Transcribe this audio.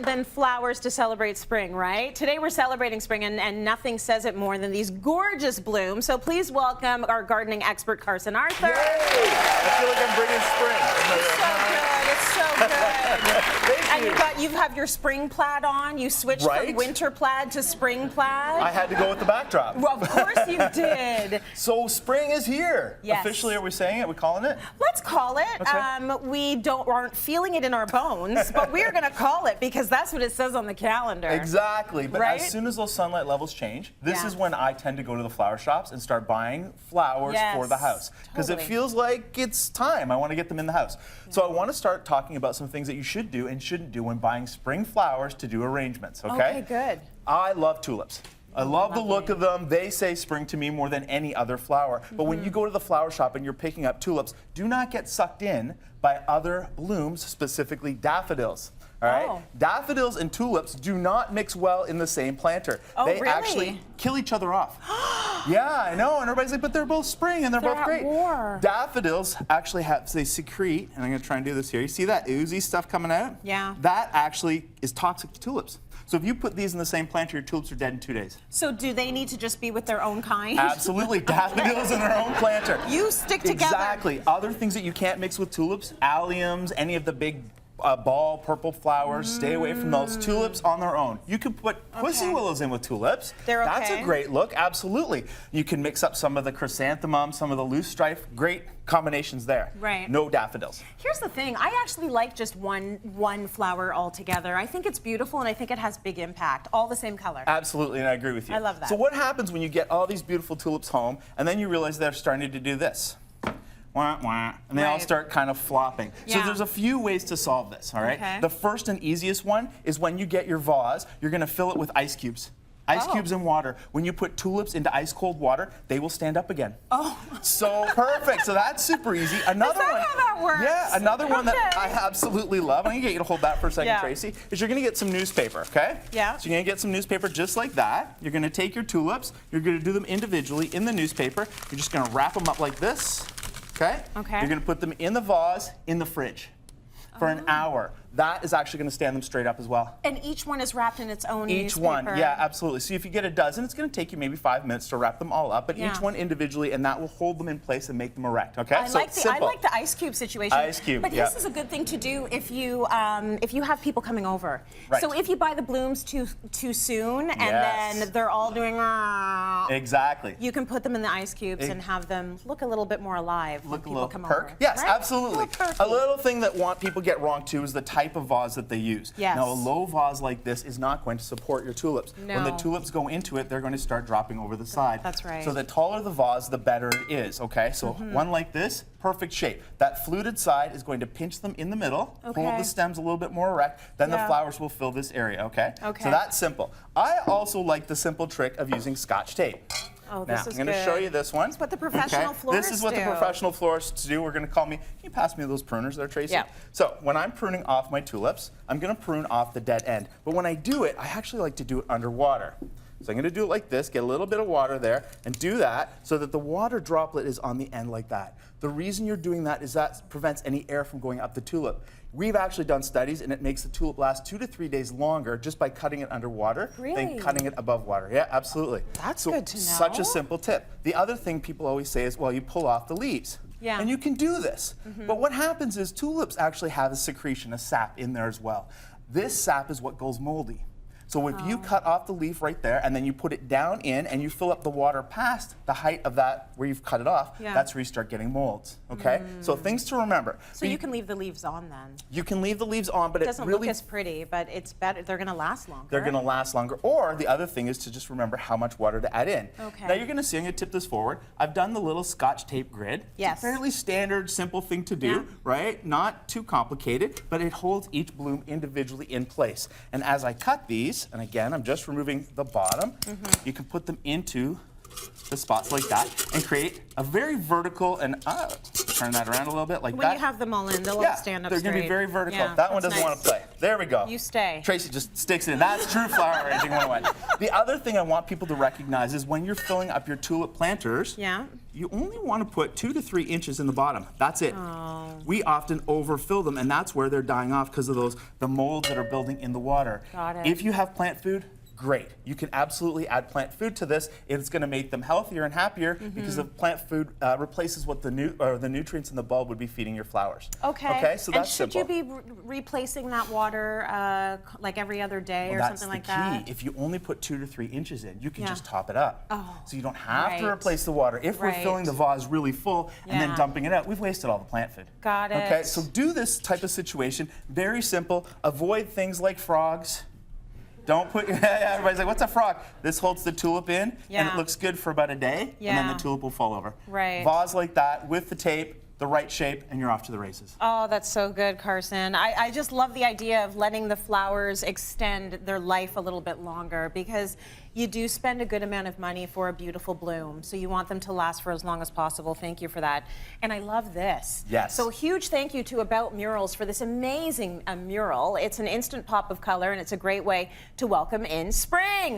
than flowers to celebrate spring, right? Today we're celebrating spring, and nothing says it more than these gorgeous blooms. So please welcome our gardening expert, Carson Arthur. Yay! I feel like I'm bringing spring. It's so good. It's so good. Thank You have your spring plaid on. You switched from winter plaid to spring plaid. I had to go with the backdrop. Well, of course you did. So spring is here. Yes. Officially, are we saying it? Are we calling it? Let's call it. Okay. We aren't feeling it in our bones, but we're going to call it because that's what it says on the calendar. Exactly. But right? as soon as those sunlight levels change, this is when I tend to go to the flower shops and start buying flowers for the house. Because it feels like it's time. I want to get them in the house. Yeah. So I want to start talking about some things that you should do and shouldn't do when buying spring flowers to do arrangements, okay? Okay, good. I love tulips. I love the look of them. They say spring to me more than any other flower. But when you go to the flower shop and you're picking up tulips, do not get sucked in by other blooms, specifically daffodils. All right? Daffodils and tulips do not mix well in the same planter. They actually kill each other off. Yeah, I know. And everybody's like, but they're both spring and they're both great. War. Daffodils actually they secrete, and I'm going to try and do this here. You see that oozy stuff coming out? Yeah. That actually is toxic to tulips. So if you put these in the same planter, your tulips are dead in 2 days. So do they need to just be with their own kind? Absolutely. Daffodils in their own planter. You stick together. Exactly. Other things that you can't mix with tulips, alliums, any of the big ball purple flowers, stay away from those. Tulips on their own. You can put pussy willows in with tulips. That's a great look, absolutely. You can mix up some of the chrysanthemum, some of the loose strife. Great combinations there. Right. No daffodils. Here's the thing. I actually like just one flower altogether. I think it's beautiful and I think it has big impact. All the same color. Absolutely, and I agree with you. I love that. So what happens when you get all these beautiful tulips home and then you realize they're starting to do this? Wah, wah, and they all start kind of flopping. So there's a few ways to solve this, all right? The first and easiest one is when you get your vase, you're going to fill it with ice cubes. Ice cubes and water. When you put tulips into ice cold water, they will stand up again. So perfect. So that's super easy. Another one. How that works? Yeah, another one that I absolutely love. I'm going to get you to hold that for a second, Tracy. Is you're going to get some newspaper, okay? Yeah. So you're going to get some newspaper just like that. You're going to take your tulips. You're going to do them individually in the newspaper. You're just going to wrap them up like this. Okay? Okay. You're going to put them in the vase in the fridge for an hour. That is actually going to stand them straight up as well. And each one is wrapped in its own newspaper. Each one, yeah, absolutely. So if you get a dozen, it's going to take you maybe 5 minutes to wrap them all up, but each one individually, and that will hold them in place and make them erect, okay? I like the ice cube situation. Ice cube, but this is a good thing to do if you have people coming over. Right. So if you buy the blooms too soon and then they're all doing exactly, you can put them in the ice cubes and have them look a little bit more alive. Look when a little come perk. Over. Yes, right? absolutely. A little thing that people get wrong too is the type of vase that they use. Yes. Now a low vase like this is not going to support your tulips. No. When the tulips go into it, they're going to start dropping over the side. That's right. So the taller the vase, the better it is, okay? So one like this, perfect shape. That fluted side is going to pinch them in the middle, hold the stems a little bit more erect, then the flowers will fill this area, okay? So that's simple. I also like the simple trick of using Scotch tape. Oh, now, I'm going to show you this one. That's what the professional florists This is what the professional florists do. We're going to call me. Can you pass me those pruners there, Tracy? Yeah. So when I'm pruning off my tulips, I'm going to prune off the dead end. But when I do it, I actually like to do it underwater. So I'm going to do it like this, get a little bit of water there, and do that so that the water droplet is on the end like that. The reason you're doing that is that prevents any air from going up the tulip. We've actually done studies, and it makes the tulip last 2 to 3 days longer just by cutting it underwater than cutting it above water. Yeah, absolutely. That's good to know. Such a simple tip. The other thing people always say is, well, you pull off the leaves. Yeah. And you can do this. But what happens is tulips actually have a secretion, a sap in there as well. This sap is what goes moldy. So if you cut off the leaf right there and then you put it down in and you fill up the water past the height of that where you've cut it off, that's where you start getting molds, okay? So things to remember. So you can leave the leaves on then? You can leave the leaves on, but it doesn't look as pretty, but it's better. They're going to last longer. They're going to last longer. Or the other thing is to just remember how much water to add in. Okay. Now you're going to see, I'm going to tip this forward. I've done the little Scotch tape grid. Yes. It's a fairly standard, simple thing to do, right? Not too complicated, but it holds each bloom individually in place. And as I cut these, and again, I'm just removing the bottom, you can put them into the spots like that and create a very vertical and turn that around a little bit like that. When you have them all in, they'll all stand up they're straight. going to be very vertical. Yeah, that one doesn't want to play. There we go. You stay. Tracy just sticks it in. That's true flower arranging 101. The other thing I want people to recognize is when you're filling up your tulip planters, you only want to put 2 to 3 inches in the bottom. That's it. we often overfill them, and that's where they're dying off because of the molds that are building in the water. Got it. If you have plant food, great. You can absolutely add plant food to this. It's going to make them healthier and happier because the plant food replaces what the nutrients in the bulb would be feeding your flowers. Okay. So that's simple. And should you be replacing that water like every other day or something like that? That's the key. If you only put 2 to 3 inches in, you can just top it up. Oh, so you don't have to right. replace the water. If we're filling the vase really full and then dumping it out, we've wasted all the plant food. Got it. Okay, so do this type of situation. Very simple. Avoid things like frogs. Don't put, everybody's like, what's a frog? This holds the tulip in, and it looks good for about a day, and then the tulip will fall over. Right. Vase like that, with the tape, the right shape, and you're off to the races. Oh, that's so good, Carson. I just love the idea of letting the flowers extend their life a little bit longer, because you do spend a good amount of money for a beautiful bloom, so you want them to last for as long as possible. Thank you for that. And I love this. Yes. So huge thank you to About Murals for this amazing mural. It's an instant pop of color, and it's a great way to welcome in spring.